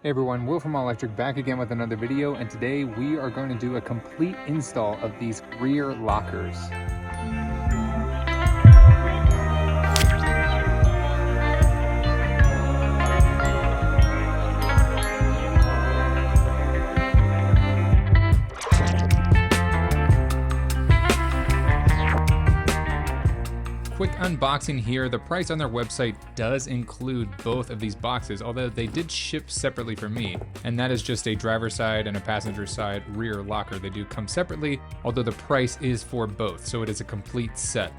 Hey everyone, Will from All Electric back again with another video, and today we are going to do a complete install of these rear lockers. Quick unboxing here. The price on their website does include both of these boxes, although they did ship separately for me, and that is just a driver's side and a passenger side rear locker. They do come separately, although the price is for both, so it is a complete set.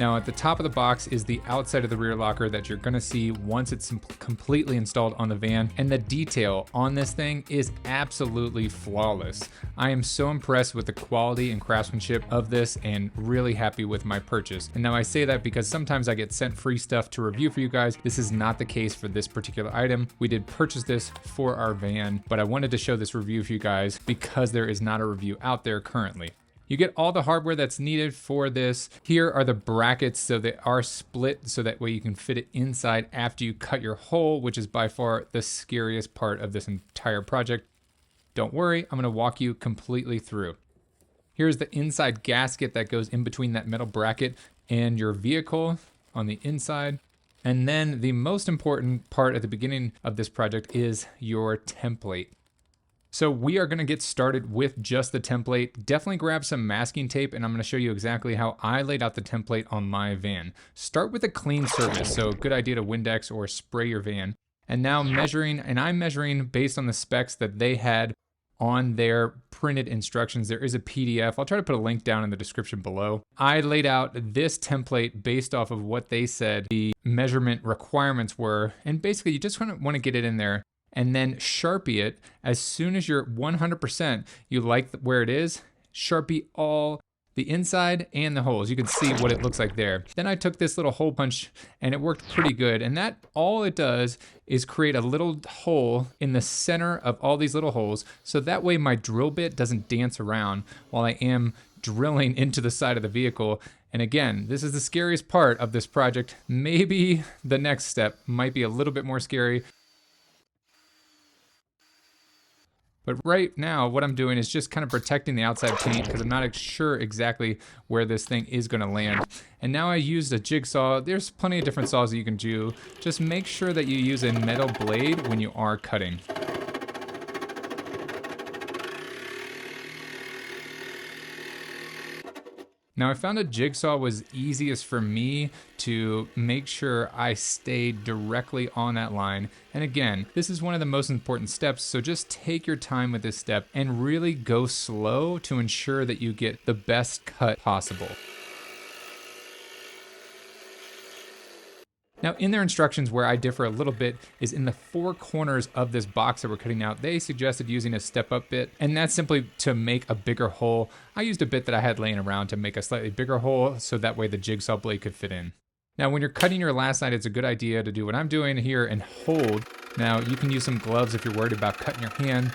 Now at the top of the box is the outside of the rear locker that you're gonna see once it's completely installed on the van, and the detail on this thing is absolutely flawless. I am so impressed with the quality and craftsmanship of this and really happy with my purchase. And now I say that because sometimes I get sent free stuff to review for you guys. This is not the case for this particular item. We did purchase this for our van, but I wanted to show this review for you guys because there is not a review out there currently. You get all the hardware that's needed for this. Here are the brackets, so they are split so that way you can fit it inside after you cut your hole, which is by far the scariest part of this entire project. Don't worry, I'm gonna walk you completely through. Here's the inside gasket that goes in between that metal bracket and your vehicle on the inside. And then the most important part at the beginning of this project is your template. So we are gonna get started with just the template. Definitely grab some masking tape, and I'm gonna show you exactly how I laid out the template on my van. Start with a clean surface, so good idea to Windex or spray your van. And now I'm measuring based on the specs that they had on their printed instructions. There is a PDF. I'll try to put a link down in the description below. I laid out this template based off of what they said the measurement requirements were, and basically you just wanna get it in there and then Sharpie it. As soon as you're 100%, you like where it is, Sharpie all the inside and the holes. You can see what it looks like there. Then I took this little hole punch and it worked pretty good. And that all it does is create a little hole in the center of all these little holes. So that way my drill bit doesn't dance around while I am drilling into the side of the vehicle. And again, this is the scariest part of this project. Maybe the next step might be a little bit more scary. But right now, what I'm doing is just kind of protecting the outside paint because I'm not sure exactly where this thing is gonna land. And now I used a jigsaw. There's plenty of different saws that you can do. Just make sure that you use a metal blade when you are cutting. Now I found a jigsaw was easiest for me to make sure I stayed directly on that line. And again, this is one of the most important steps, so just take your time with this step and really go slow to ensure that you get the best cut possible. Now in their instructions, where I differ a little bit is in the four corners of this box that we're cutting out. They suggested using a step-up bit, and that's simply to make a bigger hole. I used a bit that I had laying around to make a slightly bigger hole so that way the jigsaw blade could fit in. Now when you're cutting your last side, it's a good idea to do what I'm doing here and hold. Now you can use some gloves if you're worried about cutting your hand,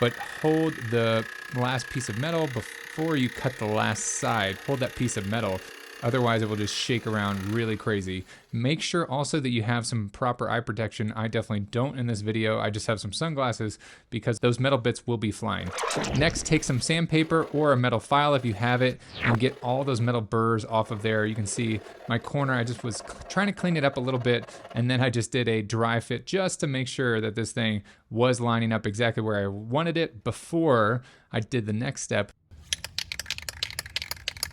but hold the last piece of metal before you cut the last side. Hold that piece of metal. Otherwise, it will just shake around really crazy. Make sure also that you have some proper eye protection. I definitely don't in this video. I just have some sunglasses because those metal bits will be flying. Next, take some sandpaper or a metal file if you have it and get all those metal burrs off of there. You can see my corner, I just was trying to clean it up a little bit, and then I just did a dry fit just to make sure that this thing was lining up exactly where I wanted it before I did the next step,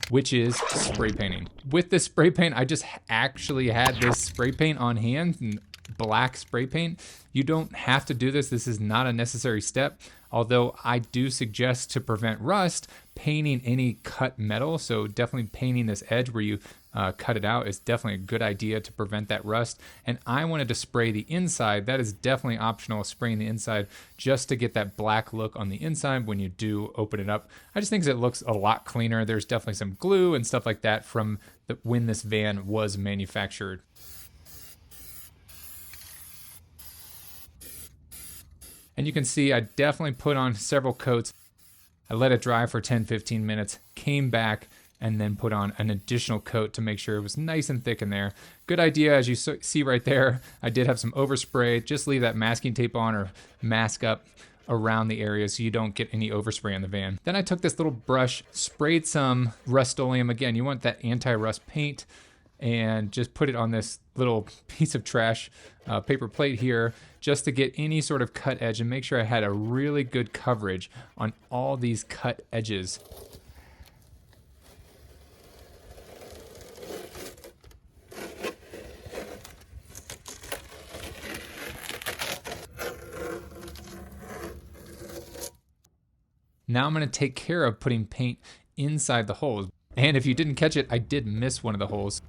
which is spray painting. With this spray paint, I just actually had this spray paint on hand, and black spray paint. You don't have to do this. This is not a necessary step, although I do suggest, to prevent rust, painting any cut metal. So definitely painting this edge where you cut it out is definitely a good idea to prevent that rust. And I wanted to spray the inside. That is definitely optional, spraying the inside just to get that black look on the inside when you do open it up. I just think it looks a lot cleaner. There's definitely some glue and stuff like that from when this van was manufactured. And you can see I definitely put on several coats. I let it dry for 10-15 minutes, came back, and then put on an additional coat to make sure it was nice and thick in there. Good idea, as you see right there, I did have some overspray. Just leave that masking tape on or mask up around the area so you don't get any overspray on the van. Then I took this little brush, sprayed some Rust-Oleum. Again, you want that anti-rust paint, and just put it on this little piece of trash paper plate here just to get any sort of cut edge and make sure I had a really good coverage on all these cut edges. Now I'm going to take care of putting paint inside the holes. And if you didn't catch it, I did miss one of the holes.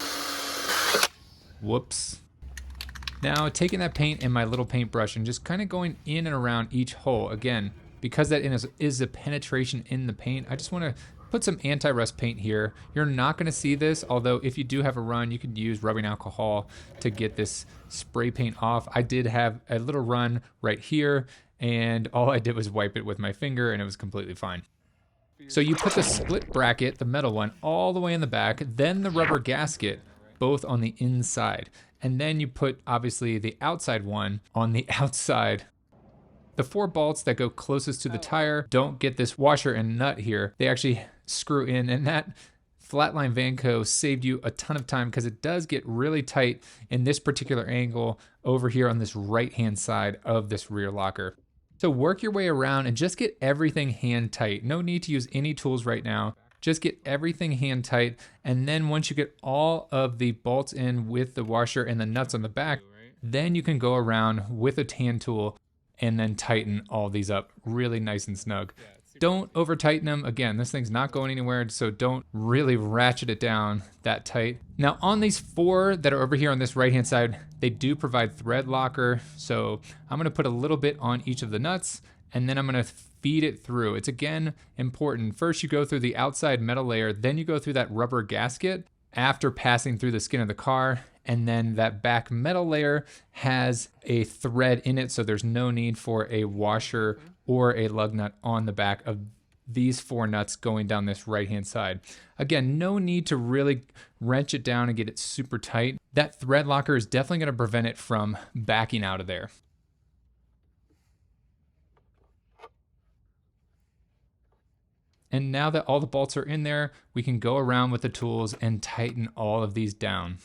Whoops. Now taking that paint in my little paintbrush and just kind of going in and around each hole. Again, because that is a penetration in the paint, I just want to put some anti-rust paint here. You're not going to see this, although if you do have a run, you could use rubbing alcohol to get this spray paint off. I did have a little run right here, and all I did was wipe it with my finger and it was completely fine. So you put the split bracket, the metal one, all the way in the back, then the rubber gasket, both on the inside. And then you put, obviously, the outside one on the outside. The 4 bolts that go closest to the tire don't get this washer and nut here. They actually screw in, and that Flatline Van Co saved you a ton of time because it does get really tight in this particular angle over here on this right-hand side of this rear locker. So work your way around and just get everything hand tight. No need to use any tools right now. Just get everything hand tight. And then once you get all of the bolts in with the washer and the nuts on the back, then you can go around with a hand tool and then tighten all these up really nice and snug. Don't over tighten them. Again, this thing's not going anywhere, so don't really ratchet it down that tight. Now on these 4 that are over here on this right hand side, they do provide thread locker. So I'm gonna put a little bit on each of the nuts, and then I'm gonna feed it through. It's again important. First you go through the outside metal layer, then you go through that rubber gasket after passing through the skin of the car. And then that back metal layer has a thread in it, so there's no need for a washer or a lug nut on the back of these 4 nuts going down this right-hand side. Again, no need to really wrench it down and get it super tight. That thread locker is definitely going to prevent it from backing out of there. And now that all the bolts are in there, we can go around with the tools and tighten all of these down.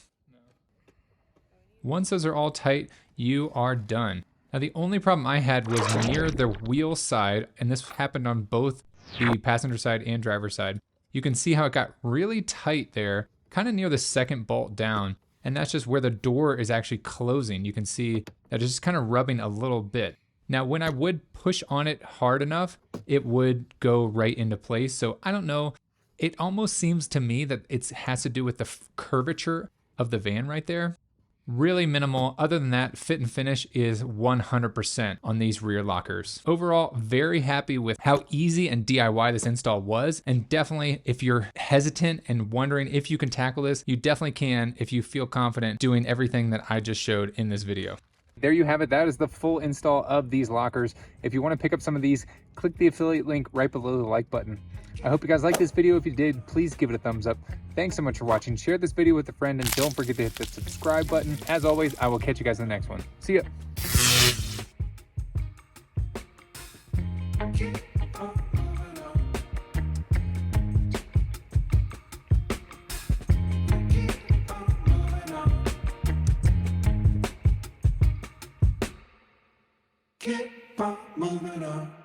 Once those are all tight, you are done. Now the only problem I had was near the wheel side, and this happened on both the passenger side and driver side. You can see how it got really tight there, kind of near the second bolt down, and that's just where the door is actually closing. You can see that it's just kind of rubbing a little bit. Now when I would push on it hard enough, it would go right into place. So I don't know, it almost seems to me that it has to do with the curvature of the van right there. Really minimal. Other than that, fit and finish is 100% on these rear lockers. Overall, very happy with how easy and DIY this install was. And definitely, if you're hesitant and wondering if you can tackle this, you definitely can if you feel confident doing everything that I just showed in this video. There you have it. That is the full install of these lockers. If you want to pick up some of these, click the affiliate link right below the like button. I hope you guys liked this video. If you did, please give it a thumbs up. Thanks so much for watching. Share this video with a friend, and don't forget to hit the subscribe button. As always, I will catch you guys in the next one. See ya. Keep on moving on.